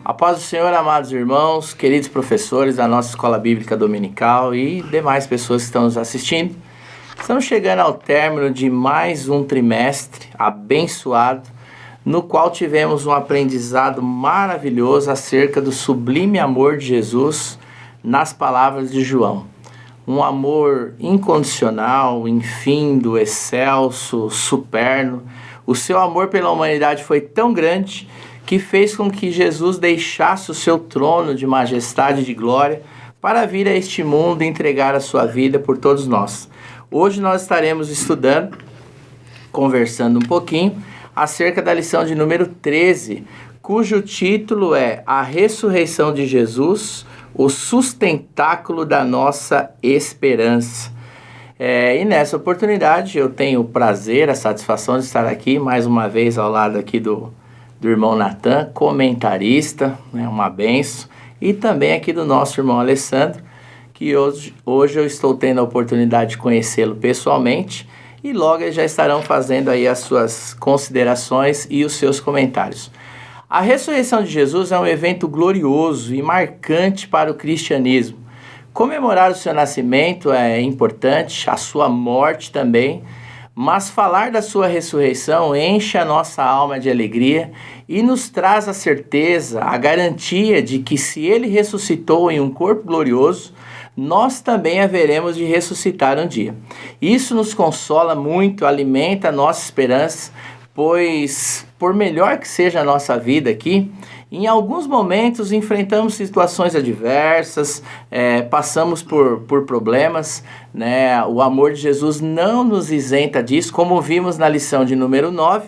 A paz do Senhor, amados irmãos, queridos professores da nossa Escola Bíblica Dominical e demais pessoas que estão nos assistindo. Estamos chegando ao término de mais um trimestre abençoado, no qual tivemos um aprendizado maravilhoso acerca do sublime amor de Jesus nas palavras de João. Um amor incondicional, infindo, excelso, superno. O seu amor pela humanidade foi tão grande que fez com que Jesus deixasse o seu trono de majestade e de glória para vir a este mundo e entregar a sua vida por todos nós. Hoje nós estaremos estudando, conversando um pouquinho, acerca da lição de número 13, cujo título é A Ressurreição de Jesus, o sustentáculo da nossa esperança. E nessa oportunidade eu tenho o prazer, a satisfação de estar aqui mais uma vez ao lado aqui do irmão Natan, comentarista, né, uma benção, e também aqui do nosso irmão Alessandro, que hoje eu estou tendo a oportunidade de conhecê-lo pessoalmente, e logo eles já estarão fazendo aí as suas considerações e os seus comentários. A ressurreição de Jesus é um evento glorioso e marcante para o cristianismo. Comemorar o seu nascimento é importante, a sua morte também, mas falar da sua ressurreição enche a nossa alma de alegria e nos traz a certeza, a garantia de que se ele ressuscitou em um corpo glorioso, nós também haveremos de ressuscitar um dia. Isso nos consola muito, alimenta a nossa esperança, pois por melhor que seja a nossa vida aqui, em alguns momentos enfrentamos situações adversas, passamos por problemas, né? O amor de Jesus não nos isenta disso, como vimos na lição de número 9.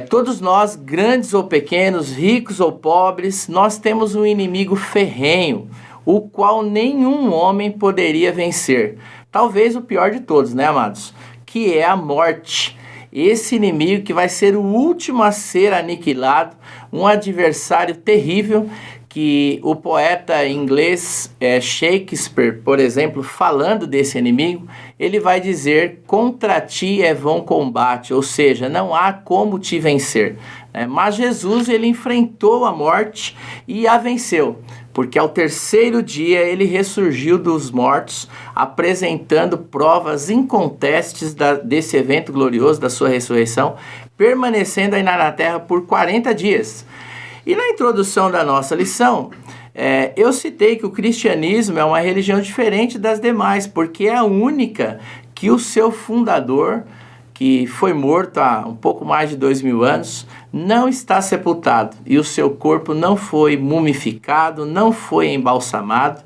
Todos nós, grandes ou pequenos, ricos ou pobres, nós temos um inimigo ferrenho, o qual nenhum homem poderia vencer. Talvez o pior de todos, né, amados? Que é a morte. Esse inimigo que vai ser o último a ser aniquilado, um adversário terrível que o poeta inglês Shakespeare, por exemplo, falando desse inimigo, ele vai dizer: contra ti é vão combate, ou seja, não há como te vencer. Mas Jesus, ele enfrentou a morte e a venceu, porque ao terceiro dia ele ressurgiu dos mortos, apresentando provas incontestes desse evento glorioso da sua ressurreição, permanecendo ainda na terra por 40 dias. E na introdução da nossa lição, eu citei que o cristianismo é uma religião diferente das demais, porque é a única que o seu fundador, que foi morto há um pouco mais de 2000 anos, não está sepultado e o seu corpo não foi mumificado, não foi embalsamado.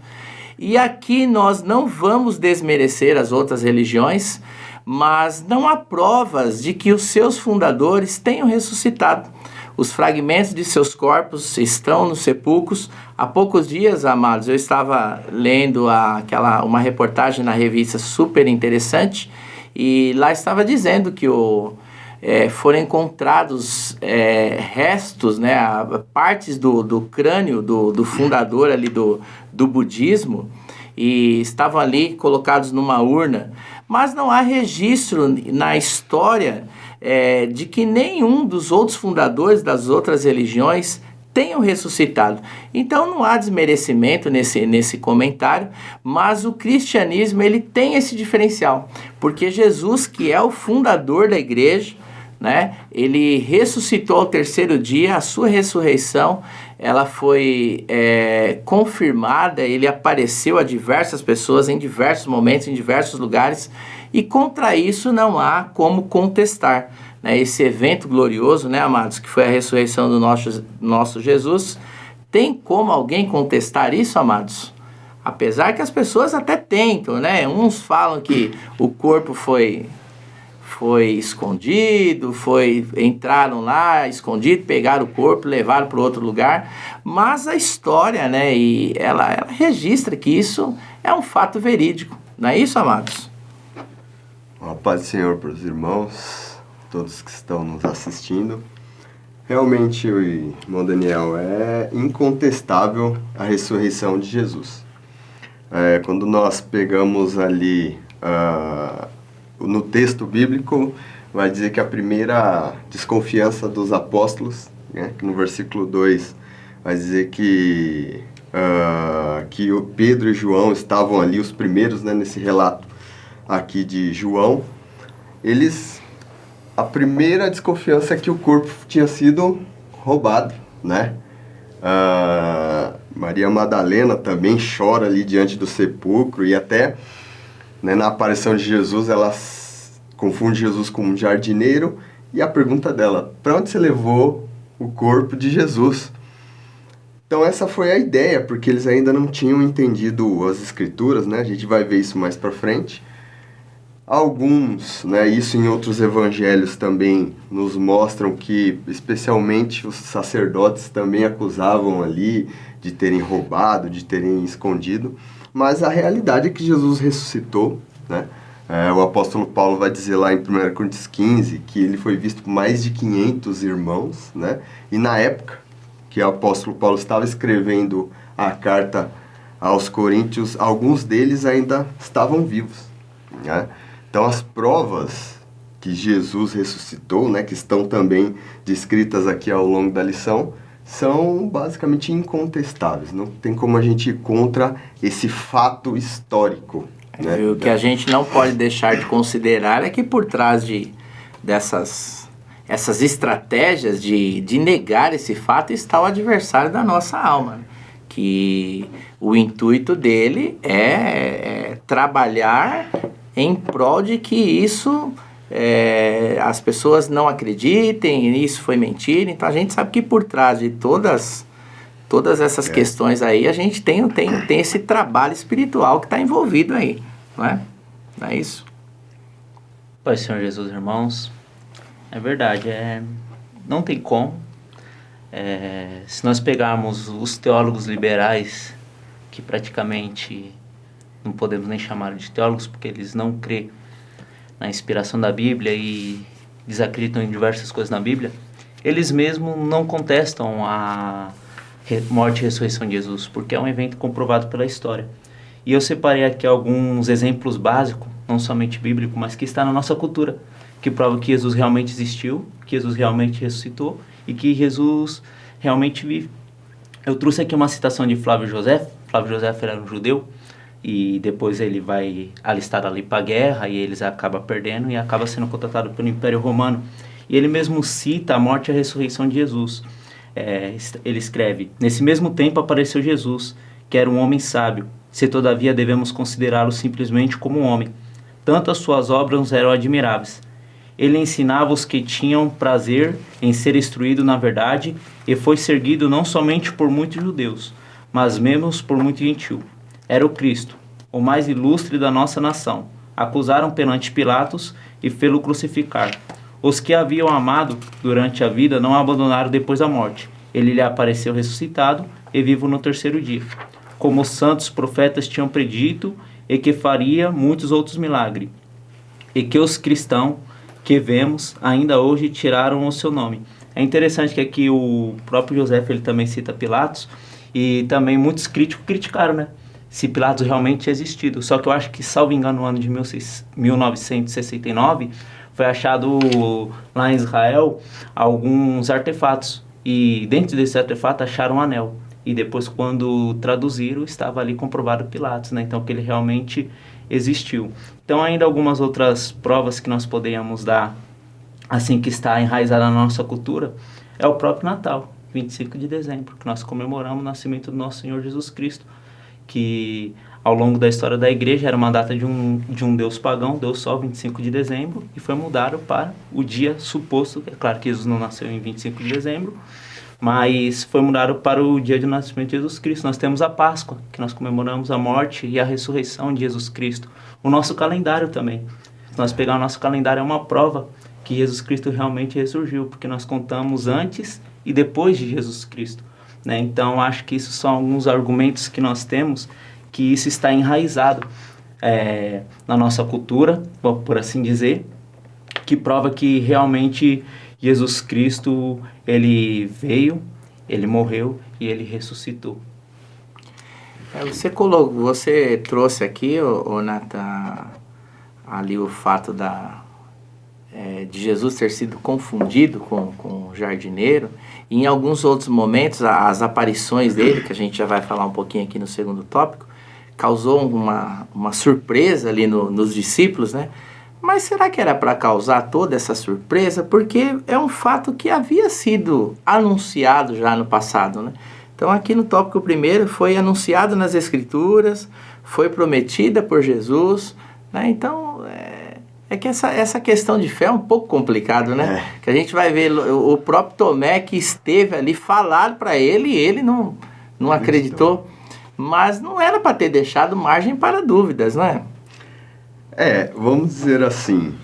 E aqui nós não vamos desmerecer as outras religiões, mas não há provas de que os seus fundadores tenham ressuscitado. Os fragmentos de seus corpos estão nos sepulcros. Há poucos dias, amados, eu estava lendo uma reportagem na revista super interessante, e lá estava dizendo que foram encontrados restos, né, partes do crânio do fundador ali do budismo, e estavam ali colocados numa urna, mas não há registro na história de que nenhum dos outros fundadores das outras religiões tenham ressuscitado. Então não há desmerecimento nesse comentário, mas o cristianismo ele tem esse diferencial, porque Jesus, que é o fundador da igreja, né, ele ressuscitou ao terceiro dia. A sua ressurreição ela foi confirmada, ele apareceu a diversas pessoas em diversos momentos, em diversos lugares, e contra isso não há como contestar, né? Esse evento glorioso, né, amados, que foi a ressurreição do nosso Jesus. Tem como alguém contestar isso, amados? Apesar que as pessoas até tentam, né? Uns falam que o corpo foi escondido, entraram lá escondido, pegaram o corpo, levaram para outro lugar, mas a história, né, e ela registra que isso é um fato verídico, não é isso, amados? A paz do Senhor para os irmãos, todos que estão nos assistindo. Realmente, o irmão Daniel, é incontestável a ressurreição de Jesus. Quando nós pegamos ali no texto bíblico, vai dizer que a primeira desconfiança dos apóstolos, né, que no versículo 2 vai dizer que o Pedro e João estavam ali, os primeiros, né, nesse relato aqui de João. A primeira desconfiança é que o corpo tinha sido roubado, né? Maria Madalena também chora ali diante do sepulcro, e até, né, na aparição de Jesus, ela confunde Jesus com um jardineiro, e a pergunta dela: para onde você levou o corpo de Jesus? Então essa foi a ideia, porque eles ainda não tinham entendido as escrituras, né? A gente vai ver isso mais para frente. Alguns, né, isso em outros evangelhos também nos mostram que, especialmente os sacerdotes também acusavam ali de terem roubado, de terem escondido, mas a realidade é que Jesus ressuscitou, né? O apóstolo Paulo vai dizer lá em 1 Coríntios 15 que ele foi visto por mais de 500 irmãos, né? E na época que o apóstolo Paulo estava escrevendo a carta aos Coríntios, alguns deles ainda estavam vivos, né? Então, as provas que Jesus ressuscitou, né, que estão também descritas aqui ao longo da lição, são basicamente incontestáveis. Não tem como a gente ir contra esse fato histórico, né? O que a gente não pode deixar de considerar é que por trás essas estratégias de negar esse fato está o adversário da nossa alma, que o intuito dele é trabalhar em prol de que isso, as pessoas não acreditem, isso foi mentira. Então a gente sabe que por trás de todas essas questões aí, a gente tem esse trabalho espiritual que está envolvido aí, não é? Não é isso? Pai, Senhor Jesus, irmãos, é verdade, não tem como. Se nós pegarmos os teólogos liberais, que praticamente não podemos nem chamar de teólogos, porque eles não crêem na inspiração da Bíblia e desacreditam em diversas coisas na Bíblia, eles mesmos não contestam a morte e ressurreição de Jesus, porque é um evento comprovado pela história. E eu separei aqui alguns exemplos básicos, não somente bíblicos, mas que está na nossa cultura, que prova que Jesus realmente existiu, que Jesus realmente ressuscitou e que Jesus realmente vive. Eu trouxe aqui uma citação de Flávio José. Flávio José era um judeu, e depois ele vai alistar ali para a guerra, e eles acabam perdendo e acaba sendo contratado pelo Império Romano. E ele mesmo cita a morte e a ressurreição de Jesus. Ele escreve: nesse mesmo tempo apareceu Jesus, que era um homem sábio, se todavia devemos considerá-lo simplesmente como um homem. Tanto as suas obras eram admiráveis. Ele ensinava os que tinham prazer em ser instruído na verdade, e foi seguido não somente por muitos judeus, mas mesmo por muito gentil. Era o Cristo, o mais ilustre da nossa nação. Acusaram perante Pilatos e fê-lo crucificar. Os que haviam amado durante a vida não abandonaram depois da morte. Ele lhe apareceu ressuscitado e vivo no terceiro dia, como os santos profetas tinham predito, e que faria muitos outros milagres, e que os cristãos que vemos ainda hoje tiraram o seu nome. É interessante que aqui o próprio José, ele também cita Pilatos, e também muitos críticos criticaram, né, se Pilatos realmente tinha existido. Só que eu acho que, salvo engano, no ano de 1969, foi achado lá em Israel alguns artefatos, e dentro desse artefato acharam um anel. E depois, quando traduziram, estava ali comprovado Pilatos, né? Então, que ele realmente existiu. Então, ainda algumas outras provas que nós podemos dar, assim, que está enraizada na nossa cultura, é o próprio Natal, 25 de dezembro, que nós comemoramos o nascimento do nosso Senhor Jesus Cristo, que ao longo da história da igreja era uma data de um Deus pagão, Deus Sol, 25 de dezembro, e foi mudado para o dia suposto. É claro que Jesus não nasceu em 25 de dezembro, mas foi mudado para o dia do nascimento de Jesus Cristo. Nós temos a Páscoa, que nós comemoramos a morte e a ressurreição de Jesus Cristo. O nosso calendário também. Se nós pegar o nosso calendário, é uma prova que Jesus Cristo realmente ressurgiu, porque nós contamos antes e depois de Jesus Cristo, né? Então, acho que isso são alguns argumentos que nós temos, que isso está enraizado na nossa cultura, por assim dizer, que prova que realmente Jesus Cristo, ele veio, ele morreu e ele ressuscitou. Você trouxe aqui, Nathan, ali o fato de Jesus ter sido confundido com o jardineiro, e em alguns outros momentos as aparições dele, que a gente já vai falar um pouquinho aqui no segundo tópico, causou uma surpresa ali nos discípulos, né? Mas será que era para causar toda essa surpresa? Porque é um fato que havia sido anunciado já no passado, né? Então aqui no tópico primeiro foi anunciado nas Escrituras, foi prometida por Jesus, né? Então é que essa questão de fé é um pouco complicado, né? Que a gente vai ver o próprio Tomé que esteve ali, falaram para ele e ele não acreditou. Mas não era para ter deixado margem para dúvidas, né? Vamos dizer assim,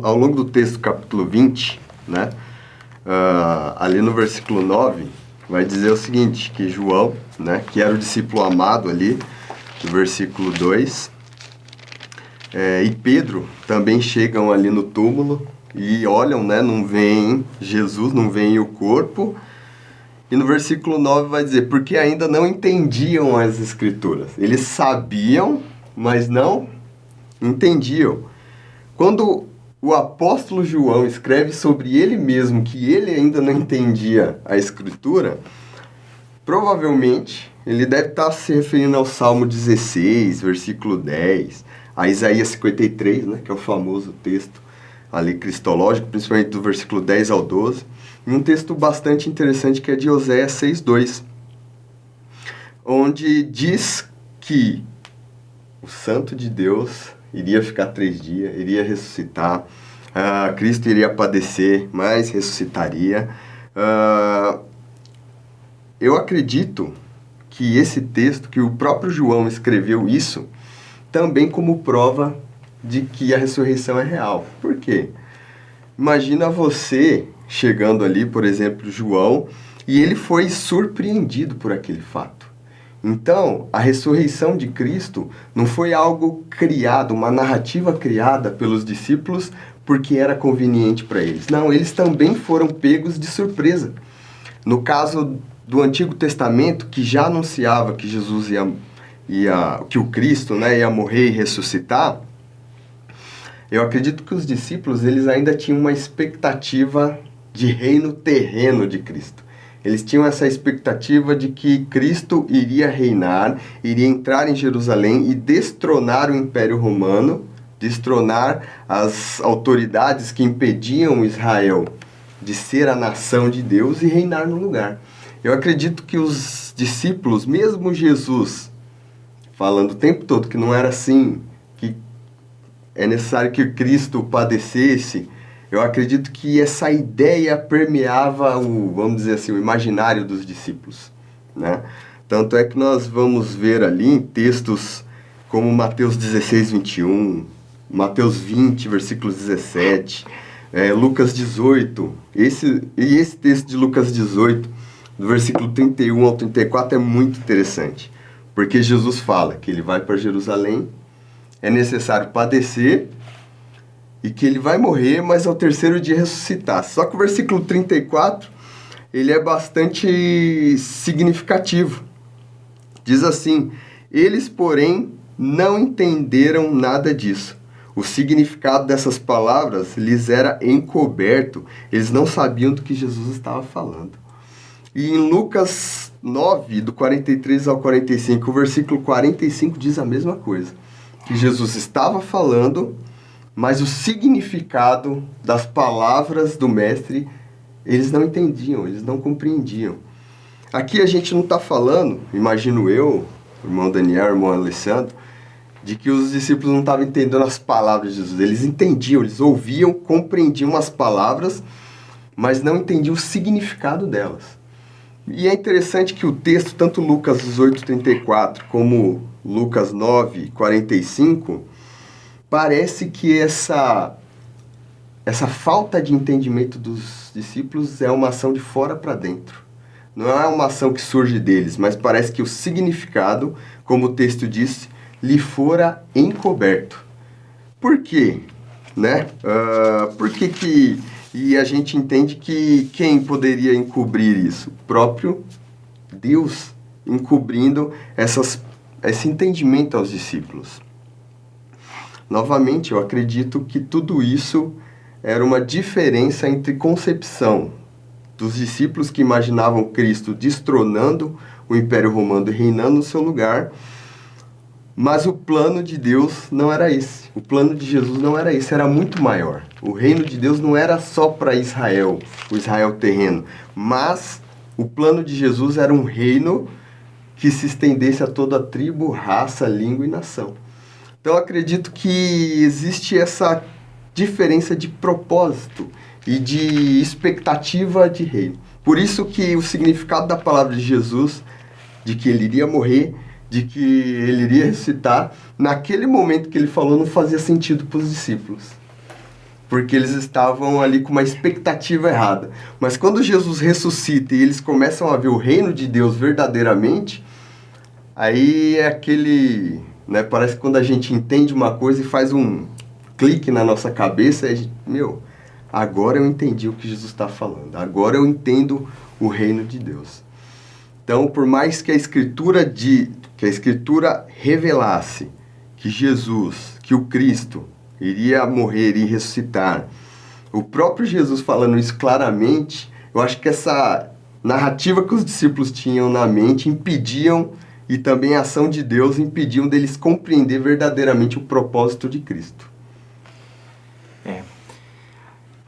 ao longo do texto, capítulo 20, né, ali no versículo 9, vai dizer o seguinte, que João, né, que era o discípulo amado ali, no versículo 2, e Pedro também chegam ali no túmulo e olham, né, não veem Jesus, não veem o corpo. E no versículo 9 vai dizer, porque ainda não entendiam as Escrituras. Eles sabiam, mas não entendiam. Quando o apóstolo João escreve sobre ele mesmo que ele ainda não entendia a Escritura, provavelmente ele deve estar se referindo ao Salmo 16, versículo 10, a Isaías 53, né, que é o famoso texto ali cristológico, principalmente do versículo 10 ao 12. E um texto bastante interessante que é de Oséias 6:2, onde diz que o Santo de Deus iria ficar 3 dias, iria ressuscitar, Cristo iria padecer, mas ressuscitaria. Eu acredito que esse texto, que o próprio João escreveu isso, também como prova de que a ressurreição é real. Por quê? Imagina você chegando ali, por exemplo, João, e ele foi surpreendido por aquele fato. Então, a ressurreição de Cristo não foi algo criado, uma narrativa criada pelos discípulos porque era conveniente para eles. Não, eles também foram pegos de surpresa. No caso do Antigo Testamento, que já anunciava que Jesus que o Cristo, né, ia morrer e ressuscitar, eu acredito que os discípulos eles ainda tinham uma expectativa de reino terreno de Cristo. Eles tinham essa expectativa de que Cristo iria reinar, iria entrar em Jerusalém e destronar o Império Romano, destronar as autoridades que impediam Israel de ser a nação de Deus e reinar no lugar. Eu acredito que os discípulos, mesmo Jesus, falando o tempo todo que não era assim, que é necessário que Cristo padecesse, eu acredito que essa ideia permeava vamos dizer assim, o imaginário dos discípulos, né? Tanto é que nós vamos ver ali em textos como Mateus 16, 21, Mateus 20, versículos 17, Lucas 18. Esse texto de Lucas 18, do versículo 31 ao 34, é muito interessante, porque Jesus fala que ele vai para Jerusalém, é necessário padecer, e que ele vai morrer, mas ao 3º dia ressuscitar. Só que o versículo 34, ele é bastante significativo. Diz assim, eles, porém, não entenderam nada disso. O significado dessas palavras lhes era encoberto. Eles não sabiam do que Jesus estava falando. E em Lucas 9, do 43 ao 45, o versículo 45 diz a mesma coisa. Que Jesus estava falando, mas o significado das palavras do mestre, eles não entendiam, eles não compreendiam. Aqui a gente não está falando, imagino eu, irmão Daniel, irmão Alessandro, de que os discípulos não estavam entendendo as palavras de Jesus. Eles entendiam, eles ouviam, compreendiam as palavras, mas não entendiam o significado delas. E é interessante que o texto, tanto Lucas 18:34 como Lucas 9:45, parece que essa falta de entendimento dos discípulos é uma ação de fora para dentro. Não é uma ação que surge deles, mas parece que o significado, como o texto disse, lhe fora encoberto. Por quê? Né? E a gente entende que quem poderia encobrir isso? O próprio Deus encobrindo esse entendimento aos discípulos. Novamente, eu acredito que tudo isso era uma diferença entre concepção dos discípulos que imaginavam Cristo destronando o Império Romano e reinando no seu lugar, mas o plano de Deus não era esse. O plano de Jesus não era esse, era muito maior. O reino de Deus não era só para Israel, o Israel terreno, mas o plano de Jesus era um reino que se estendesse a toda a tribo, raça, língua e nação. Então, eu acredito que existe essa diferença de propósito e de expectativa de reino. Por isso que o significado da palavra de Jesus, de que ele iria morrer, de que ele iria ressuscitar, naquele momento que ele falou não fazia sentido para os discípulos. Porque eles estavam ali com uma expectativa errada. Mas quando Jesus ressuscita e eles começam a ver o reino de Deus verdadeiramente, aí é aquele... né, parece que quando a gente entende uma coisa e faz um clique na nossa cabeça, a gente, agora eu entendi o que Jesus está falando. Agora eu entendo o reino de Deus. Então, por mais que a Escritura revelasse que Jesus, que o Cristo, iria morrer e ressuscitar, o próprio Jesus falando isso claramente, eu acho que essa narrativa que os discípulos tinham na mente impediam, e também a ação de Deus impediam deles compreender verdadeiramente o propósito de Cristo.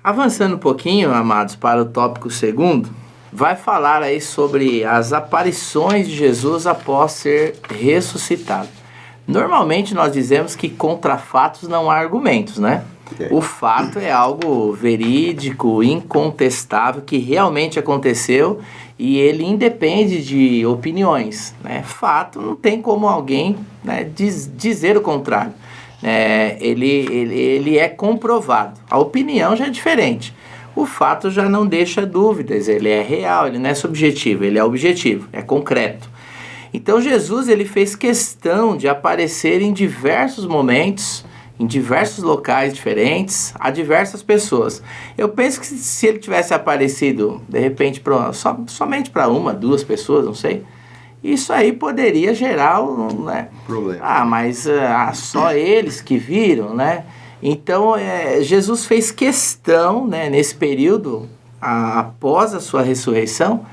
Avançando um pouquinho, amados, para o tópico segundo, vai falar aí sobre as aparições de Jesus após ser ressuscitado. Normalmente nós dizemos que contra fatos não há argumentos, né? O fato é algo verídico, incontestável, que realmente aconteceu e ele independe de opiniões, né? Fato, não tem como alguém, né, dizer o contrário. Ele é comprovado. A opinião já é diferente. O fato já não deixa dúvidas, ele é real, ele não é subjetivo, ele é objetivo, é concreto. Então Jesus ele fez questão de aparecer em diversos momentos, em diversos locais diferentes, a diversas pessoas. Eu penso que se ele tivesse aparecido, de repente, somente para uma, duas pessoas, não sei, isso aí poderia gerar né? Problema. Mas só eles que viram, né? Então, Jesus fez questão, né, nesse período, após a sua ressurreição,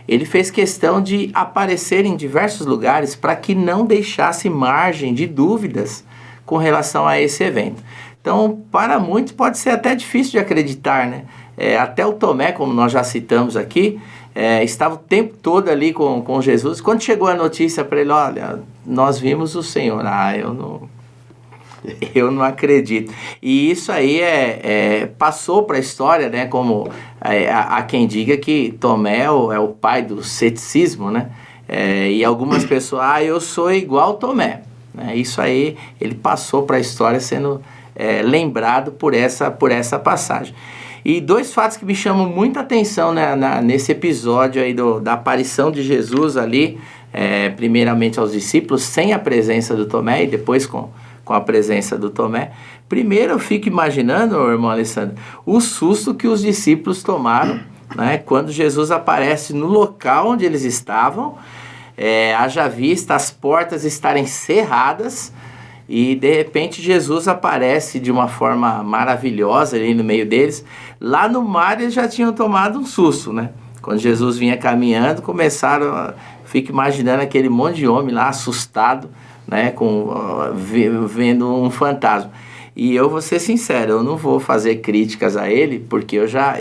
ele fez questão de aparecer em diversos lugares para que não deixasse margem de dúvidas com relação a esse evento. Então, para muitos pode ser até difícil de acreditar, né? Até o Tomé, como nós já citamos aqui, estava o tempo todo ali com Jesus. Quando chegou a notícia para ele, olha, nós vimos o Senhor. Eu não acredito. E isso aí passou para a história, né? Como há quem diga que Tomé é o pai do ceticismo, né? E algumas pessoas, eu sou igual Tomé. Isso aí, ele passou para a história sendo lembrado por essa passagem. E dois fatos que me chamam muita atenção, né, nesse episódio aí da aparição de Jesus ali, primeiramente aos discípulos, sem a presença do Tomé, e depois com a presença do Tomé. Primeiro eu fico imaginando, irmão Alessandro, o susto que os discípulos tomaram, né, quando Jesus aparece no local onde eles estavam, haja vista as portas estarem cerradas, e de repente Jesus aparece de uma forma maravilhosa ali no meio deles. Lá no mar eles já tinham tomado um susto, né? Quando Jesus vinha caminhando, fico imaginando aquele monte de homem lá assustado, né, vendo um fantasma. E eu vou ser sincero, eu não vou fazer críticas a ele, porque eu já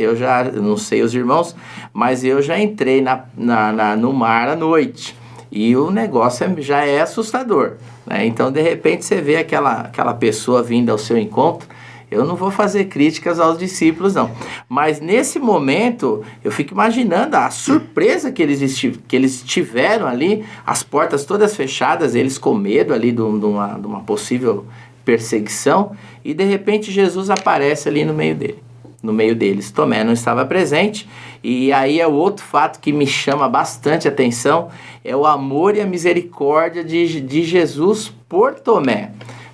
não sei os irmãos, mas eu já entrei no mar à noite. E o negócio já é assustador, né? Então, de repente, você vê aquela pessoa vindo ao seu encontro. Eu não vou fazer críticas aos discípulos, não. Mas, nesse momento, eu fico imaginando a surpresa que eles tiveram ali, as portas todas fechadas, eles com medo ali de uma possível perseguição. E, de repente, Jesus aparece ali no meio deles. Tomé não estava presente. E aí é o outro fato que me chama bastante atenção, é o amor e a misericórdia de Jesus por Tomé.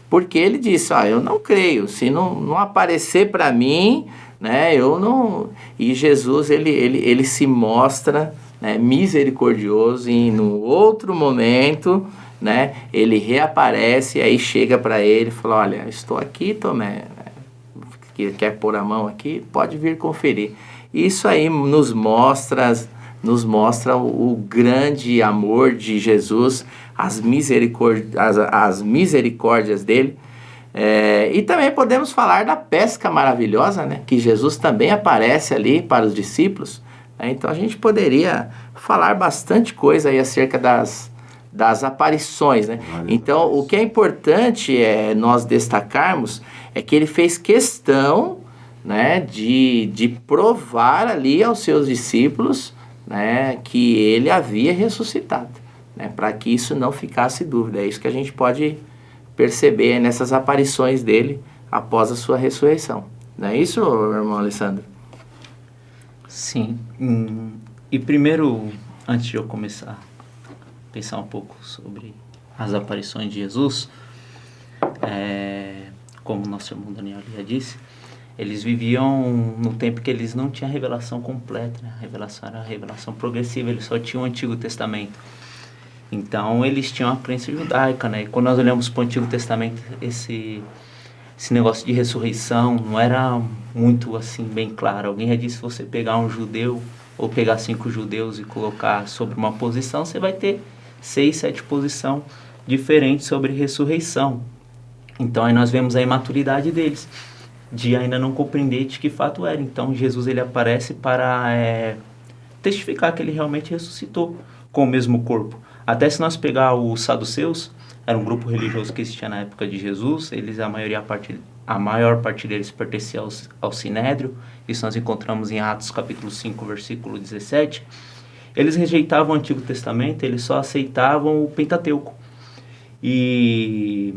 Porque ele disse, eu não creio, se não aparecer para mim, né, eu não... E Jesus, ele se mostra, né, misericordioso, e no outro momento, né? Ele reaparece e aí chega para ele e fala, olha, estou aqui, Tomé, quer pôr a mão aqui? Pode vir conferir. Isso aí nos mostra o grande amor de Jesus, as misericórdias dele. E também podemos falar da pesca maravilhosa, né? Que Jesus também aparece ali para os discípulos. Então a gente poderia falar bastante coisa aí acerca das aparições, né? Então o que é importante nós destacarmos é que ele fez questão, né, de provar ali aos seus discípulos, né, que ele havia ressuscitado, né, para que isso não ficasse dúvida. É isso que a gente pode perceber nessas aparições dele após a sua ressurreição. Não é isso, irmão Alessandro? Sim. E primeiro, antes de eu começar a pensar um pouco sobre as aparições de Jesus, como o nosso irmão Daniel já disse, eles viviam no tempo que eles não tinham a revelação completa, né? A revelação era a revelação progressiva, eles só tinham o Antigo Testamento. Então eles tinham a crença judaica, né? E quando nós olhamos para o Antigo Testamento, esse negócio de ressurreição não era muito assim bem claro. Alguém já disse, se você pegar um judeu ou pegar 5 judeus e colocar sobre uma posição, você vai ter 6, 7 posições diferentes sobre ressurreição. Então aí nós vemos a imaturidade deles, de ainda não compreender de que fato era. Então Jesus ele aparece para testificar que ele realmente ressuscitou com o mesmo corpo. Até se nós pegar os saduceus, era um grupo religioso que existia na época de Jesus, eles a maior parte deles pertencia ao Sinédrio, isso nós encontramos em Atos capítulo 5, versículo 17. Eles rejeitavam o Antigo Testamento, eles só aceitavam o Pentateuco. E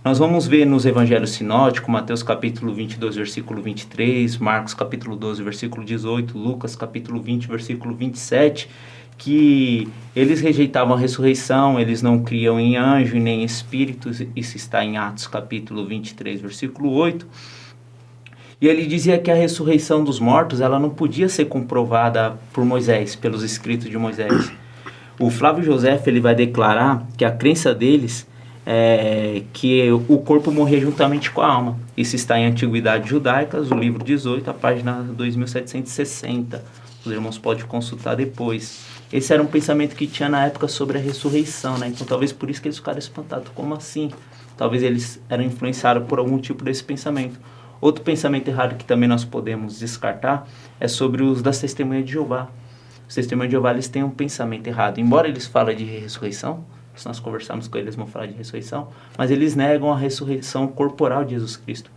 nós vamos ver nos evangelhos sinóticos, Mateus capítulo 22, versículo 23, Marcos capítulo 12, versículo 18, Lucas capítulo 20, versículo 27, que eles rejeitavam a ressurreição, eles não criam em anjo nem em espíritos, isso está em Atos capítulo 23, versículo 8. E ele dizia que a ressurreição dos mortos, ela não podia ser comprovada por Moisés, pelos escritos de Moisés. O Flávio José, ele vai declarar que a crença deles que o corpo morria juntamente com a alma. Isso está em Antiguidades Judaicas, o livro 18, a página 2760. Os irmãos podem consultar depois. Esse era um pensamento que tinha na época sobre a ressurreição, né? Então talvez por isso que eles ficaram espantados. Como assim? Talvez eles eram influenciados por algum tipo desse pensamento. Outro pensamento errado que também nós podemos descartar é sobre os das testemunhas de Jeová. Os testemunhas de Jeová, eles têm um pensamento errado. Embora eles falem de ressurreição, se nós conversarmos com eles, eles vão falar de ressurreição, mas eles negam a ressurreição corporal de Jesus Cristo.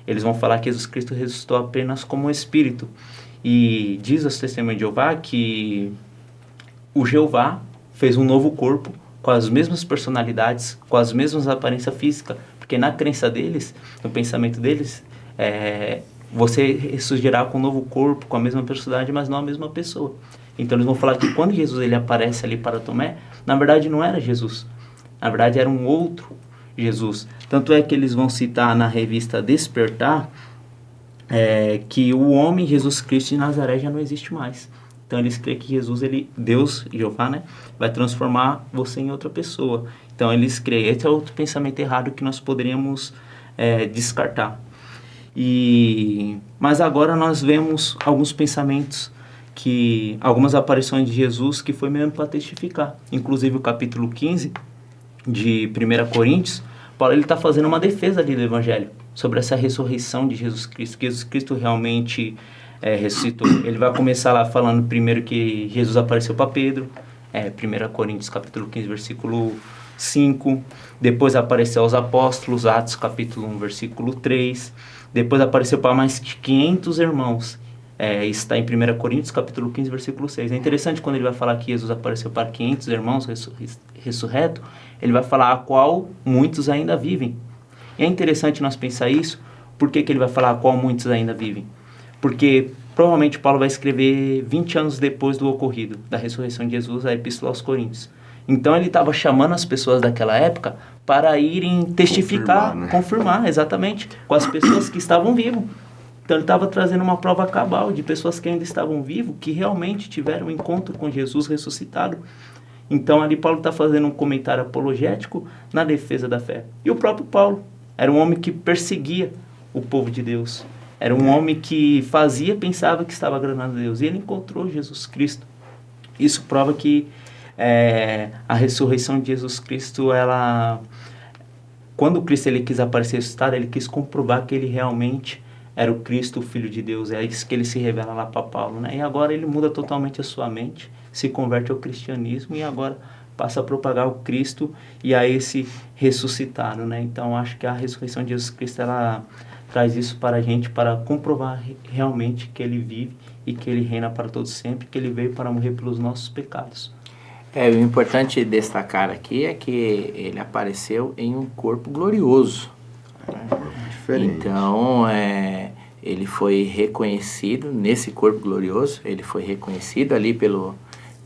Eles vão falar que Jesus Cristo ressuscitou apenas como um espírito. E diz aos testemunhas de Jeová que o Jeová fez um novo corpo com as mesmas personalidades, com as mesmas aparências físicas, porque na crença deles, no pensamento deles, você ressurgirá com um novo corpo, com a mesma personalidade, mas não a mesma pessoa. Então eles vão falar que quando Jesus ele aparece ali para Tomé, na verdade não era Jesus, na verdade era um outro Jesus. Tanto é que eles vão citar na revista Despertar que o homem Jesus Cristo de Nazaré já não existe mais. Então eles creem que Jesus, Deus, Jeová, né, vai transformar você em outra pessoa. Então eles creem. Esse é outro pensamento errado que nós poderíamos descartar. Mas agora nós vemos alguns pensamentos, algumas aparições de Jesus que foi mesmo para testificar. Inclusive o capítulo 15 de 1 Coríntios, Paulo está fazendo uma defesa ali do Evangelho sobre essa ressurreição de Jesus Cristo, que Jesus Cristo realmente ressuscitou. Ele vai começar lá falando primeiro que Jesus apareceu para Pedro, 1 Coríntios capítulo 15, versículo 5, depois apareceu aos apóstolos, Atos capítulo 1, versículo 3, depois apareceu para mais de 500 irmãos, está em 1 Coríntios capítulo 15, versículo 6. É interessante quando ele vai falar que Jesus apareceu para 500 irmãos ressurreto, ele vai falar a qual muitos ainda vivem. E é interessante nós pensar isso. Por que ele vai falar a qual muitos ainda vivem? Porque provavelmente Paulo vai escrever 20 anos depois do ocorrido, da ressurreição de Jesus, a Epístola aos Coríntios. Então ele estava chamando as pessoas daquela época para irem testificar, confirmar exatamente, com as pessoas que estavam vivas. Então ele estava trazendo uma prova cabal de pessoas que ainda estavam vivas, que realmente tiveram um encontro com Jesus ressuscitado. Então ali Paulo está fazendo um comentário apologético na defesa da fé. E o próprio Paulo era um homem que perseguia o povo de Deus. Era um homem que pensava que estava agradando a Deus. E ele encontrou Jesus Cristo. Isso prova que a ressurreição de Jesus Cristo, quando Cristo ele quis aparecer ressuscitado, ele quis comprovar que ele realmente era o Cristo, o Filho de Deus. É isso que ele se revela lá para Paulo, né? E agora ele muda totalmente a sua mente, se converte ao cristianismo e agora passa a propagar o Cristo e a esse ressuscitado, né? Então acho que a ressurreição de Jesus Cristo, ela traz isso para a gente, para comprovar realmente que ele vive e que ele reina para todos sempre, que ele veio para morrer pelos nossos pecados. O importante destacar aqui é que ele apareceu em um corpo glorioso. Diferente. Então, ele foi reconhecido nesse corpo glorioso, ele foi reconhecido ali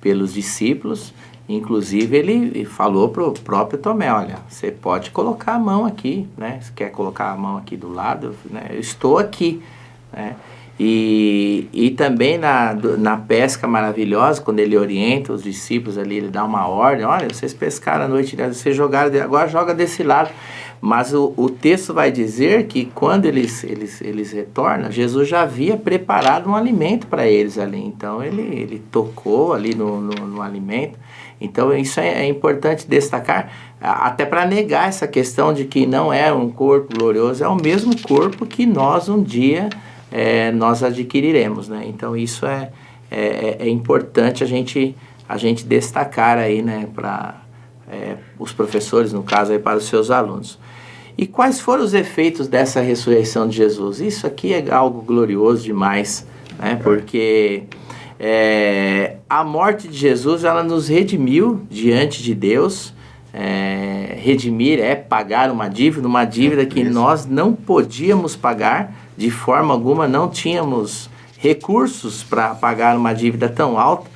pelos discípulos. Inclusive, ele falou para o próprio Tomé, olha, você pode colocar a mão aqui, né? Você quer colocar a mão aqui do lado? Né? Eu estou aqui, né? E também na pesca maravilhosa, quando ele orienta os discípulos ali, ele dá uma ordem, olha, vocês pescaram a noite, vocês jogaram, agora joga desse lado. Mas o texto vai dizer que quando eles retornam, Jesus já havia preparado um alimento para eles ali. Então ele tocou ali no alimento. Então isso é importante destacar, até para negar essa questão de que não é um corpo glorioso, é o mesmo corpo que nós um dia nós adquiriremos, né? Então isso é importante a gente destacar aí, né, para os professores, no caso aí, para os seus alunos. E quais foram os efeitos dessa ressurreição de Jesus? Isso aqui é algo glorioso demais, né? Porque a morte de Jesus, ela nos redimiu diante de Deus. Redimir é pagar uma dívida que nós não podíamos pagar de forma alguma, não tínhamos recursos para pagar uma dívida tão alta.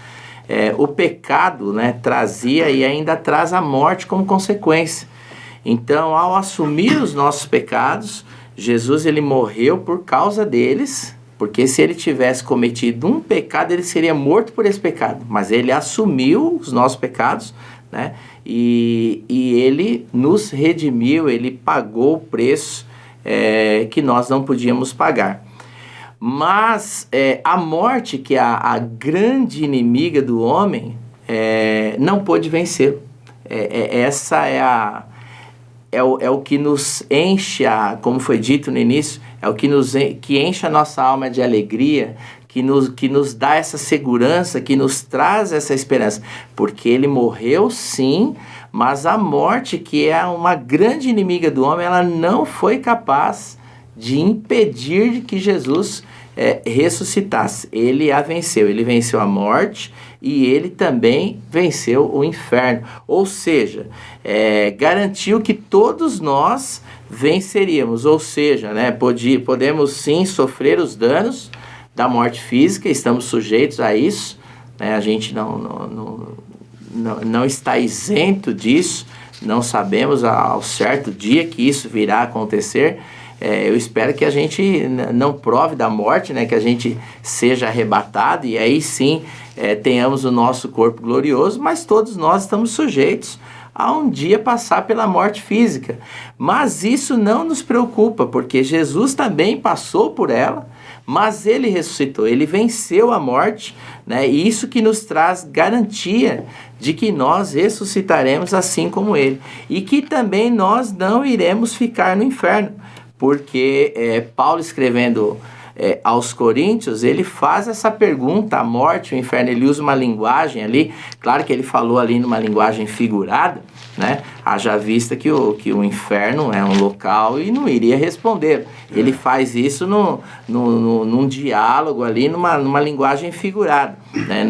O pecado, né, trazia e ainda traz a morte como consequência. Então, ao assumir os nossos pecados, Jesus ele morreu por causa deles, porque se ele tivesse cometido um pecado, ele seria morto por esse pecado. Mas ele assumiu os nossos pecados, né? E ele nos redimiu, ele pagou o preço que nós não podíamos pagar. Mas a morte, que é a grande inimiga do homem, não pôde vencê-lo. Essa é o que nos enche, como foi dito no início, é o que enche a nossa alma de alegria, que nos dá essa segurança, que nos traz essa esperança. Porque ele morreu, sim, mas a morte, que é uma grande inimiga do homem, ela não foi capaz de impedir que Jesus ressuscitasse. Ele a venceu, ele venceu a morte e ele também venceu o inferno. Ou seja, garantiu que todos nós venceríamos. Ou seja, né, podemos sim sofrer os danos da morte física, estamos sujeitos a isso, né? A gente não está isento disso, não sabemos ao certo dia que isso virá a acontecer. Eu espero que a gente não prove da morte, né? Que a gente seja arrebatado e aí sim tenhamos o nosso corpo glorioso, mas todos nós estamos sujeitos a um dia passar pela morte física. Mas isso não nos preocupa, porque Jesus também passou por ela, mas ele ressuscitou, ele venceu a morte, né? E isso que nos traz garantia de que nós ressuscitaremos assim como ele. E que também nós não iremos ficar no inferno, porque Paulo, escrevendo aos Coríntios, ele faz essa pergunta, a morte, o inferno, ele usa uma linguagem ali, claro que ele falou ali numa linguagem figurada, né? Haja vista que o inferno é um local e não iria responder. Ele faz isso num diálogo ali, numa linguagem figurada, né?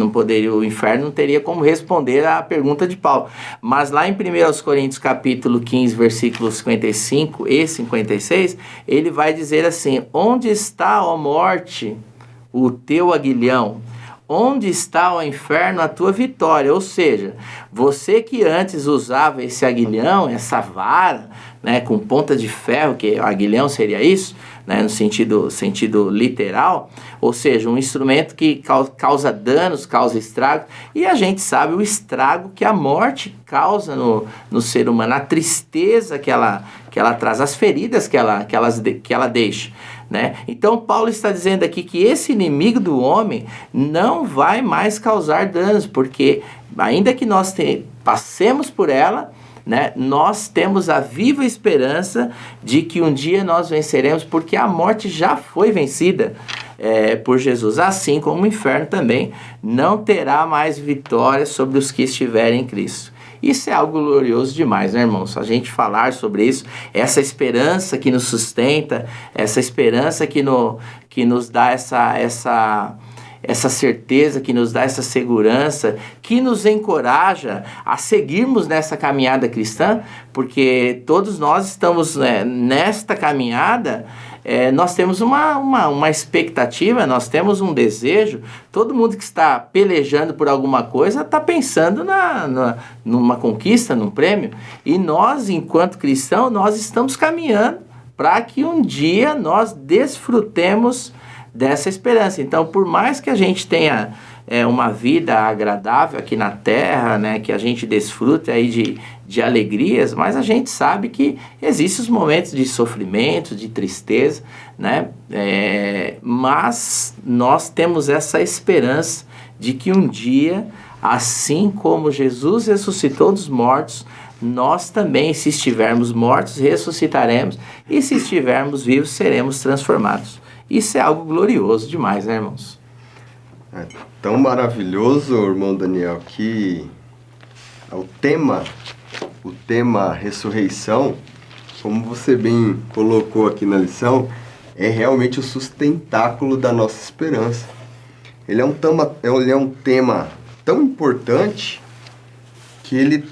O inferno não teria como responder à pergunta de Paulo. Mas lá em 1 Coríntios capítulo 15, versículos 55 e 56, ele vai dizer assim: onde está, ó morte, o teu aguilhão? Onde está, o inferno, a tua vitória? Ou seja, você que antes usava esse aguilhão, essa vara, né, com ponta de ferro, que o aguilhão seria isso, né, no sentido literal, ou seja, um instrumento que causa danos, causa estrago, e a gente sabe o estrago que a morte causa no ser humano, a tristeza que ela traz, as feridas que ela deixa. Né? Então Paulo está dizendo aqui que esse inimigo do homem não vai mais causar danos, porque ainda que nós passemos por ela, né, nós temos a viva esperança de que um dia nós venceremos, porque a morte já foi vencida por Jesus, assim como o inferno também não terá mais vitória sobre os que estiverem em Cristo. Isso é algo glorioso demais, né, irmãos? A gente falar sobre isso, essa esperança que nos sustenta, essa esperança que nos dá essa certeza, que nos dá essa segurança, que nos encoraja a seguirmos nessa caminhada cristã, porque todos nós estamos nesta caminhada. Nós temos uma expectativa, nós temos um desejo. Todo mundo que está pelejando por alguma coisa está pensando numa conquista, num prêmio. E nós, enquanto cristãos, nós estamos caminhando para que um dia nós desfrutemos dessa esperança. Então, por mais que a gente tenha uma vida agradável aqui na terra, né, que a gente desfrute aí de alegrias, mas a gente sabe que existem os momentos de sofrimento, de tristeza, né? Mas nós temos essa esperança de que um dia, assim como Jesus ressuscitou dos mortos, nós também, se estivermos mortos, ressuscitaremos, e se estivermos vivos, seremos transformados. Isso é algo glorioso demais, né, irmãos? É tão maravilhoso, irmão Daniel, que o tema ressurreição, como você bem colocou aqui na lição, é realmente o sustentáculo da nossa esperança. Ele é um tema tão importante que ele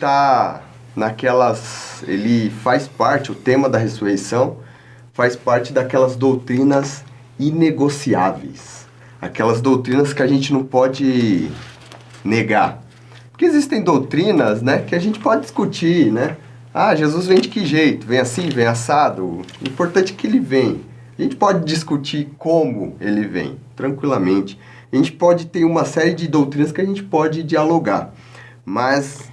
faz parte, o tema da ressurreição faz parte daquelas doutrinas inegociáveis, aquelas doutrinas que a gente não pode negar. Porque existem doutrinas, né, que a gente pode discutir, né? Jesus vem de que jeito? Vem assim, vem assado? O importante é que ele vem. A gente pode discutir como ele vem, tranquilamente. A gente pode ter uma série de doutrinas que a gente pode dialogar. Mas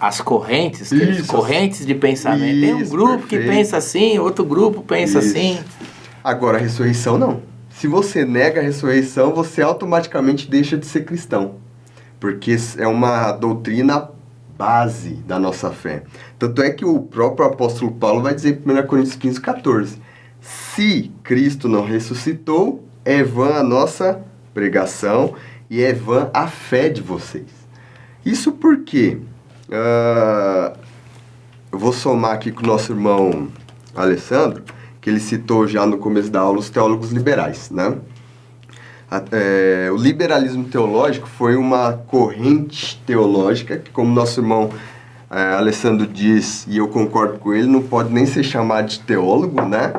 as correntes, correntes de pensamento. Isso, tem um grupo perfeito. Que pensa assim, outro grupo pensa assim. Agora, a ressurreição não. Se você nega a ressurreição, você automaticamente deixa de ser cristão. Porque é uma doutrina base da nossa fé. Tanto é que o próprio apóstolo Paulo vai dizer em 1 Coríntios 15:14: se Cristo não ressuscitou, é vã a nossa pregação e é vã a fé de vocês. Isso porque, eu vou somar aqui com o nosso irmão Alessandro, que ele citou já no começo da aula os teólogos liberais, né? O liberalismo teológico foi uma corrente teológica que, como nosso irmão Alessandro diz, e eu concordo com ele, não pode nem ser chamado de teólogo, né?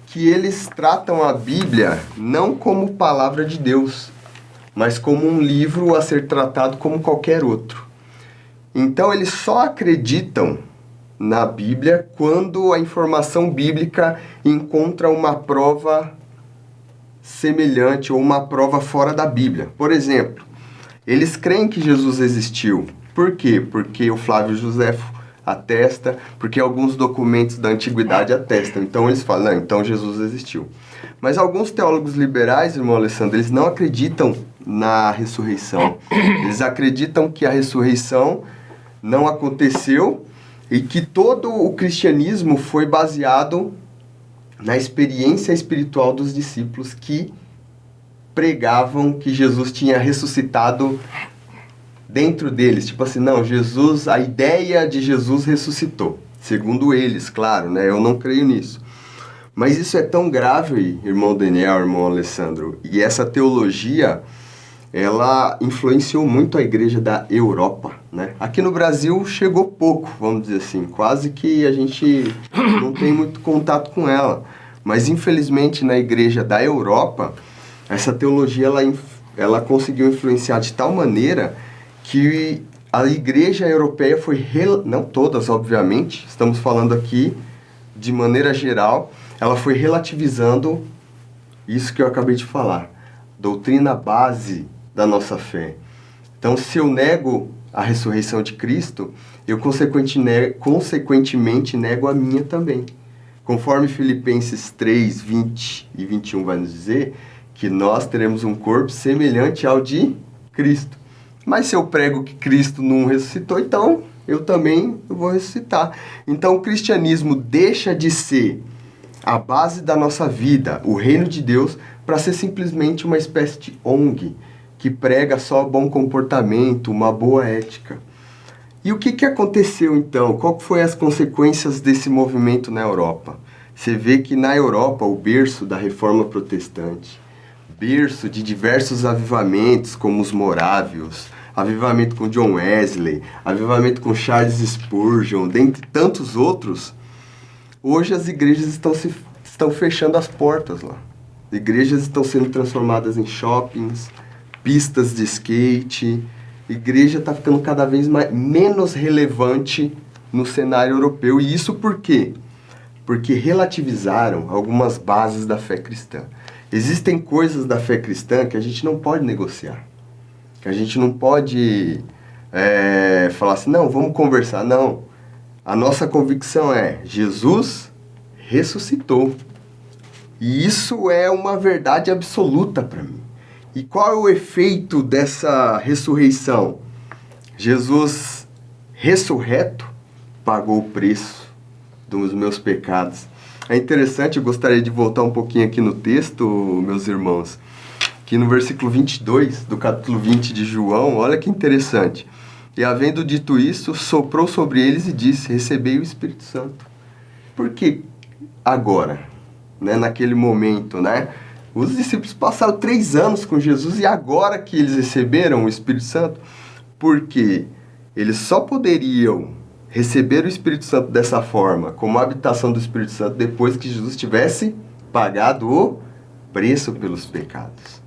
Que eles tratam a Bíblia não como palavra de Deus, mas como um livro a ser tratado como qualquer outro. Então, eles só acreditam na Bíblia quando a informação bíblica encontra uma prova semelhante ou uma prova fora da Bíblia. Por exemplo, eles creem que Jesus existiu. Por quê? Porque o Flávio Joséfo atesta, porque alguns documentos da antiguidade atestam. Então eles falam, não, então Jesus existiu. Mas alguns teólogos liberais, irmão Alessandro, eles não acreditam na ressurreição. Eles acreditam que a ressurreição não aconteceu e que todo o cristianismo foi baseado na experiência espiritual dos discípulos que pregavam que Jesus tinha ressuscitado dentro deles. Tipo assim, não, Jesus, a ideia de Jesus ressuscitou. Segundo eles, claro, né? Eu não creio nisso. Mas isso é tão grave, irmão Daniel, irmão Alessandro, e essa teologia, ela influenciou muito a igreja da Europa, né? Aqui no Brasil chegou pouco, vamos dizer assim, quase que a gente não tem muito contato com ela. Mas infelizmente na igreja da Europa, essa teologia ela conseguiu influenciar de tal maneira que a igreja europeia foi, não todas obviamente, estamos falando aqui de maneira geral, ela foi relativizando isso que eu acabei de falar, doutrina base da nossa fé. Então, se eu nego a ressurreição de Cristo, eu consequentemente nego a minha também. Conforme Filipenses 3, 20 e 21 vai nos dizer, que nós teremos um corpo semelhante ao de Cristo. Mas se eu prego que Cristo não ressuscitou, então eu também vou ressuscitar. Então o cristianismo deixa de ser a base da nossa vida, o reino de Deus, para ser simplesmente uma espécie de ONG, que prega só bom comportamento, uma boa ética. E o que aconteceu então? Qual foi as consequências desse movimento na Europa? Você vê que na Europa, o berço da Reforma Protestante, berço de diversos avivamentos, como os morávios, avivamento com John Wesley, avivamento com Charles Spurgeon, dentre tantos outros, hoje as igrejas estão fechando as portas lá. As igrejas estão sendo transformadas em shoppings, pistas de skate. A igreja está ficando cada vez menos relevante no cenário europeu. E isso por quê? Porque relativizaram algumas bases da fé cristã. Existem coisas da fé cristã que a gente não pode negociar. Que a gente não pode falar assim, não, vamos conversar. Não. A nossa convicção é, Jesus ressuscitou. E isso é uma verdade absoluta para mim. E qual é o efeito dessa ressurreição? Jesus ressurreto pagou o preço dos meus pecados. É interessante, eu gostaria de voltar um pouquinho aqui no texto, meus irmãos, que no versículo 22 do capítulo 20 de João, olha que interessante. E havendo dito isso, soprou sobre eles e disse, recebei o Espírito Santo. Por que agora? Né? Naquele momento, né? Os discípulos passaram 3 anos com Jesus e agora que eles receberam o Espírito Santo, porque eles só poderiam receber o Espírito Santo dessa forma, como a habitação do Espírito Santo, depois que Jesus tivesse pagado o preço pelos pecados.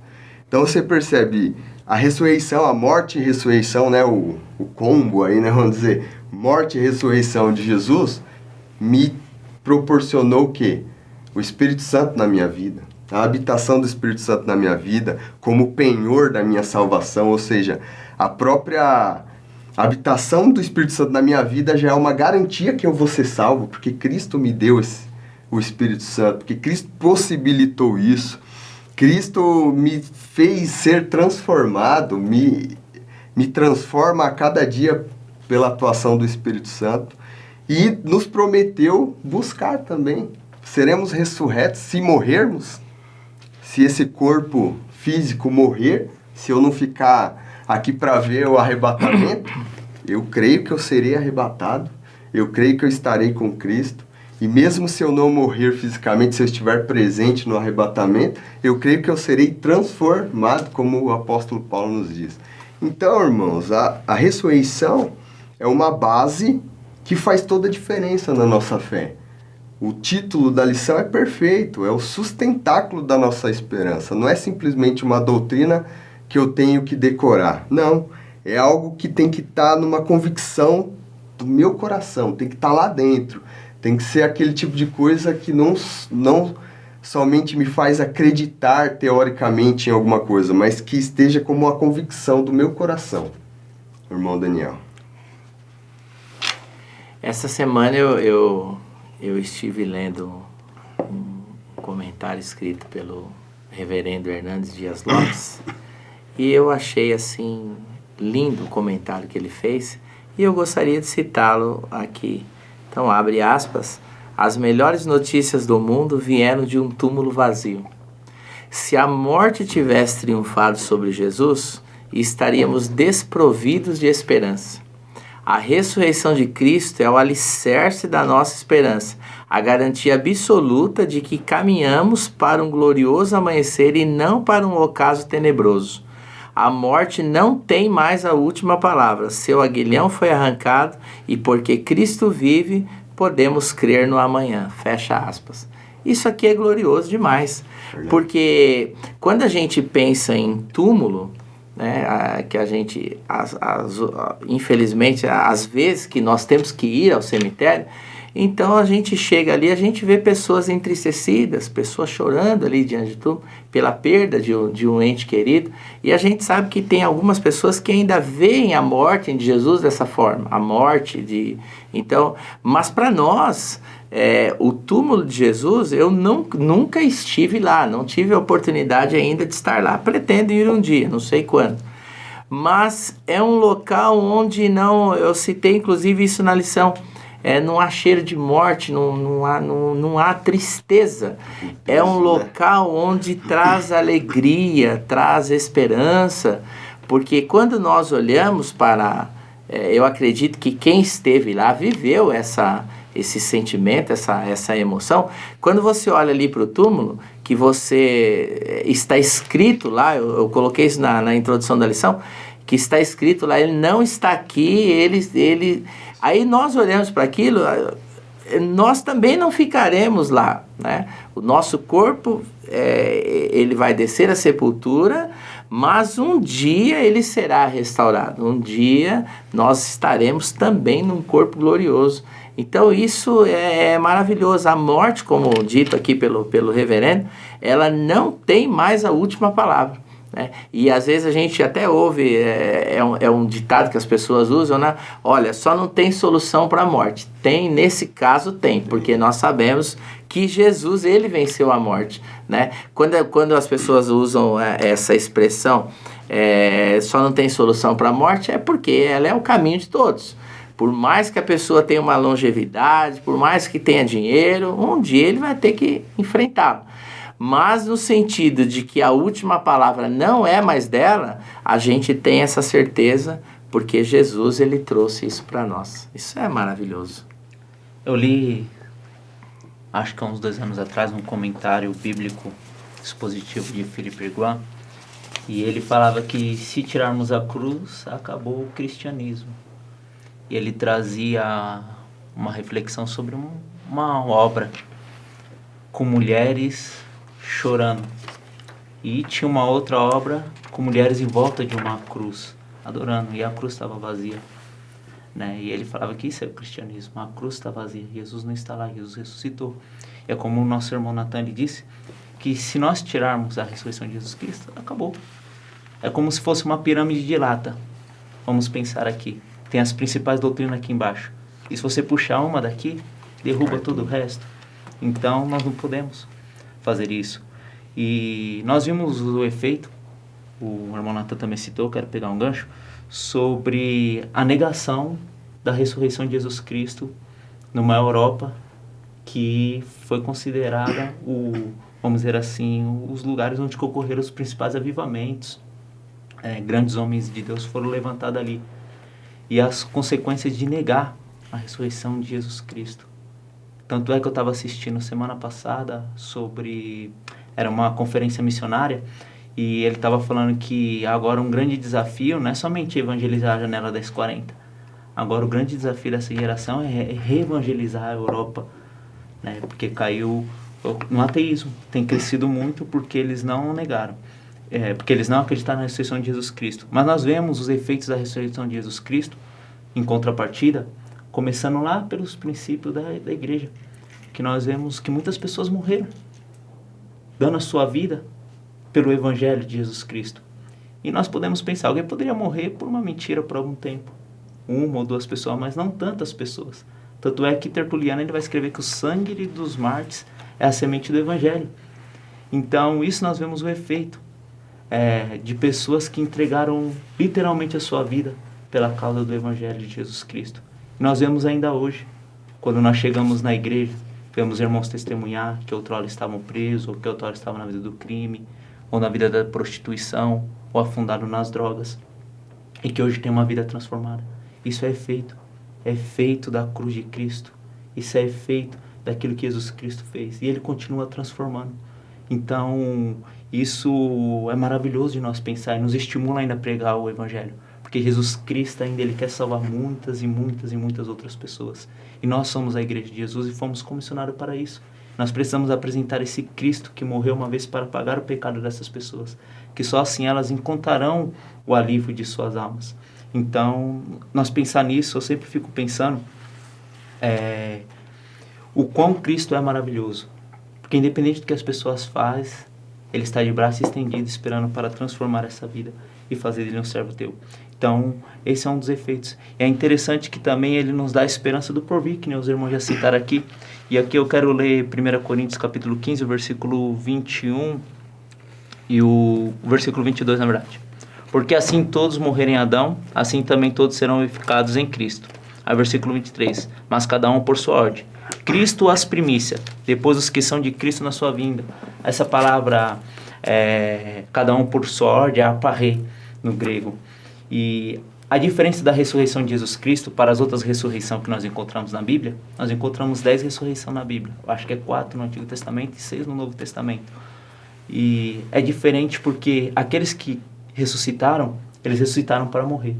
Então você percebe a ressurreição, a morte e ressurreição, né, o combo aí, né, vamos dizer, morte e ressurreição de Jesus, me proporcionou o quê? O Espírito Santo na minha vida. A habitação do Espírito Santo na minha vida como penhor da minha salvação, ou seja, a própria habitação do Espírito Santo na minha vida já é uma garantia que eu vou ser salvo, porque Cristo me deu o Espírito Santo, porque Cristo possibilitou isso. Cristo me fez ser transformado, me transforma a cada dia pela atuação do Espírito Santo e nos prometeu buscar também. Seremos ressurretos se morrermos. Se esse corpo físico morrer, se eu não ficar aqui para ver o arrebatamento, eu creio que eu serei arrebatado, eu creio que eu estarei com Cristo, e mesmo se eu não morrer fisicamente, se eu estiver presente no arrebatamento, eu creio que eu serei transformado, como o apóstolo Paulo nos diz. Então, irmãos, a ressurreição é uma base que faz toda a diferença na nossa fé. O título da lição é perfeito, é o sustentáculo da nossa esperança. Não é simplesmente uma doutrina que eu tenho que decorar. Não, é algo que tem que estar numa convicção do meu coração, tem que estar lá dentro. Tem que ser aquele tipo de coisa que não somente me faz acreditar teoricamente em alguma coisa, mas que esteja como uma convicção do meu coração. Irmão Daniel. Essa semana eu estive lendo um comentário escrito pelo reverendo Hernandes Dias Lopes e eu achei assim lindo o comentário que ele fez e eu gostaria de citá-lo aqui. Então, abre aspas, as melhores notícias do mundo vieram de um túmulo vazio. Se a morte tivesse triunfado sobre Jesus, estaríamos desprovidos de esperança. A ressurreição de Cristo é o alicerce da nossa esperança, a garantia absoluta de que caminhamos para um glorioso amanhecer e não para um ocaso tenebroso. A morte não tem mais a última palavra, seu aguilhão foi arrancado e porque Cristo vive, podemos crer no amanhã. Fecha aspas. Isso aqui é glorioso demais, porque quando a gente pensa em túmulo, né, que a gente, infelizmente, às vezes que nós temos que ir ao cemitério, Então a gente chega ali, a gente vê pessoas entristecidas, pessoas chorando ali diante de tudo, pela perda de um ente querido, e a gente sabe que tem algumas pessoas que ainda veem a morte de Jesus dessa forma, a morte de... Então, mas para nós, o túmulo de Jesus, eu nunca estive lá, não tive a oportunidade ainda de estar lá, pretendo ir um dia, não sei quando. Mas é um local onde não, eu citei inclusive isso na lição, não há cheiro de morte, não há tristeza. É um local onde traz alegria, traz esperança, porque quando nós olhamos para... eu acredito que quem esteve lá viveu esse sentimento, essa emoção. Quando você olha ali para o túmulo, que você está escrito lá, eu coloquei isso na introdução da lição, que está escrito lá, ele não está aqui, aí nós olhamos para aquilo, nós também não ficaremos lá, né? O nosso corpo, ele vai descer à sepultura, mas um dia ele será restaurado, um dia nós estaremos também num corpo glorioso. Então isso é maravilhoso. A morte, como dito aqui pelo reverendo, ela não tem mais a última palavra, né? E às vezes a gente até ouve, é um ditado que as pessoas usam, né? Olha, só não tem solução para a morte. Tem, nesse caso tem, porque nós sabemos que Jesus, ele venceu a morte, né? Quando as pessoas usam essa expressão, só não tem solução para a morte, é porque ela é o caminho de todos. Por mais que a pessoa tenha uma longevidade, por mais que tenha dinheiro, um dia ele vai ter que enfrentá-lo. Mas no sentido de que a última palavra não é mais dela, a gente tem essa certeza, porque Jesus, ele trouxe isso para nós. Isso é maravilhoso. Eu li, acho que há uns 2 anos atrás, um comentário bíblico expositivo de Philip Irguin, e ele falava que se tirarmos a cruz, acabou o cristianismo. E ele trazia uma reflexão sobre uma obra com mulheres chorando. E tinha uma outra obra com mulheres em volta de uma cruz, adorando, e a cruz estava vazia, né? E ele falava que isso é o cristianismo, a cruz está vazia, Jesus não está lá, Jesus ressuscitou. É como o nosso irmão Natan disse, que se nós tirarmos a ressurreição de Jesus Cristo, acabou. É como se fosse uma pirâmide de lata. Vamos pensar aqui. Tem as principais doutrinas aqui embaixo. E se você puxar uma daqui, derruba todo o resto. Então, nós não podemos fazer isso. E nós vimos o efeito, o irmão Natan também citou, quero pegar um gancho, sobre a negação da ressurreição de Jesus Cristo numa Europa que foi considerada, vamos dizer assim, os lugares onde ocorreram os principais avivamentos. Grandes homens de Deus foram levantados ali. E as consequências de negar a ressurreição de Jesus Cristo. Tanto é que eu estava assistindo semana passada era uma conferência missionária, e ele estava falando que agora um grande desafio não é somente evangelizar a janela das 40. Agora o grande desafio dessa geração é reevangelizar a Europa, né? Porque caiu no ateísmo. Tem crescido muito porque eles não negaram. Porque eles não acreditaram na ressurreição de Jesus Cristo. Mas nós vemos os efeitos da ressurreição de Jesus Cristo, em contrapartida, começando lá pelos princípios da igreja, que nós vemos que muitas pessoas morreram, dando a sua vida pelo Evangelho de Jesus Cristo. E nós podemos pensar, alguém poderia morrer por uma mentira por algum tempo, 1 ou 2 pessoas, mas não tantas pessoas. Tanto é que Tertuliano ele vai escrever que o sangue dos mártires é a semente do Evangelho. Então, isso nós vemos o efeito de pessoas que entregaram literalmente a sua vida pela causa do Evangelho de Jesus Cristo. E nós vemos ainda hoje, quando nós chegamos na igreja, vemos irmãos testemunhar que outrora estavam presos, ou que outrora estavam na vida do crime, ou na vida da prostituição, ou afundaram nas drogas, e que hoje tem uma vida transformada. Isso é efeito da cruz de Cristo. Isso é efeito daquilo que Jesus Cristo fez. E Ele continua transformando. Então, isso é maravilhoso de nós pensar e nos estimula ainda a pregar o Evangelho. Porque Jesus Cristo ainda Ele quer salvar muitas e muitas e muitas outras pessoas. E nós somos a Igreja de Jesus e fomos comissionados para isso. Nós precisamos apresentar esse Cristo que morreu uma vez para pagar o pecado dessas pessoas. Que só assim elas encontrarão o alívio de suas almas. Então, nós pensar nisso, eu sempre fico pensando o quão Cristo é maravilhoso. Porque independente do que as pessoas fazem, Ele está de braço estendido esperando para transformar essa vida e fazer dele um servo teu. Então, esse é um dos efeitos. E é interessante que também Ele nos dá a esperança do porvir, que nem os irmãos já citaram aqui. E aqui eu quero ler 1 Coríntios capítulo 15, o versículo 21 e o versículo 22, na verdade. Porque assim todos morreram em Adão, assim também todos serão vivificados em Cristo. Aí versículo 23. Mas cada um por sua ordem. Cristo as primícias, depois os que são de Cristo na sua vinda. Essa palavra, cada um por sua ordem, é aparrei no grego. E a diferença da ressurreição de Jesus Cristo para as outras ressurreições que nós encontramos na Bíblia, nós encontramos 10 ressurreições na Bíblia. Eu acho que é 4 no Antigo Testamento e 6 no Novo Testamento. E é diferente porque aqueles que ressuscitaram, eles ressuscitaram para morrer.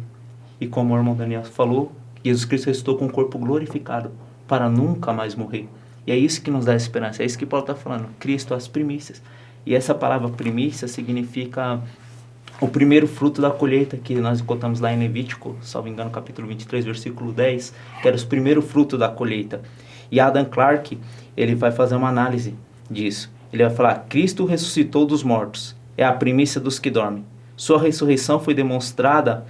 E como o irmão Daniel falou, Jesus Cristo ressuscitou com um corpo glorificado para nunca mais morrer. E é isso que nos dá esperança, é isso que Paulo está falando, Cristo as primícias. E essa palavra primícia significa o primeiro fruto da colheita, que nós encontramos lá em Levítico, salvo engano, capítulo 23, versículo 10, que era os primeiros frutos da colheita. E Adam Clarke, ele vai fazer uma análise disso. Ele vai falar, Cristo ressuscitou dos mortos, é a primícia dos que dormem. Sua ressurreição foi demonstrada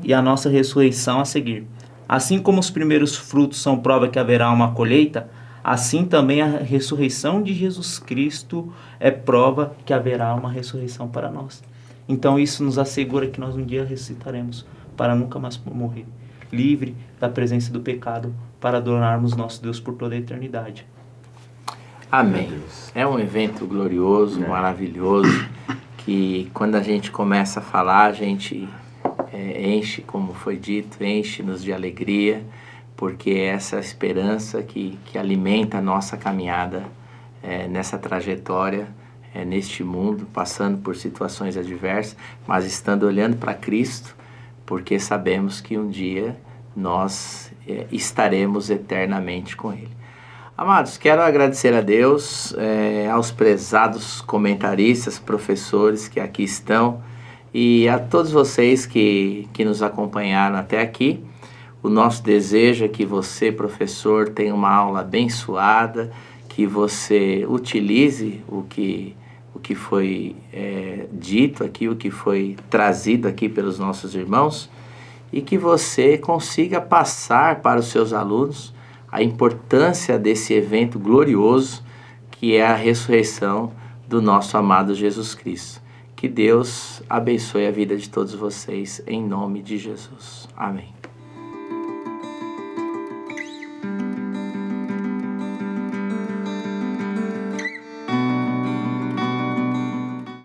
e a nossa ressurreição a seguir. Assim como os primeiros frutos são prova que haverá uma colheita, assim também a ressurreição de Jesus Cristo é prova que haverá uma ressurreição para nós. Então isso nos assegura que nós um dia ressuscitaremos para nunca mais morrer, livre da presença do pecado, para adorarmos nosso Deus por toda a eternidade. Amém. É um evento glorioso, maravilhoso, que quando a gente começa a falar, a gente enche, como foi dito, enche-nos de alegria, porque é essa esperança que alimenta a nossa caminhada nessa trajetória, neste mundo, passando por situações adversas, mas estando olhando para Cristo, porque sabemos que um dia nós estaremos eternamente com Ele. Amados, quero agradecer a Deus, aos prezados comentaristas, professores que aqui estão e a todos vocês que nos acompanharam até aqui. O nosso desejo é que você, professor, tenha uma aula abençoada, que você utilize o que foi dito aqui, o que foi trazido aqui pelos nossos irmãos e que você consiga passar para os seus alunos a importância desse evento glorioso que é a ressurreição do nosso amado Jesus Cristo. Que Deus abençoe a vida de todos vocês, em nome de Jesus. Amém.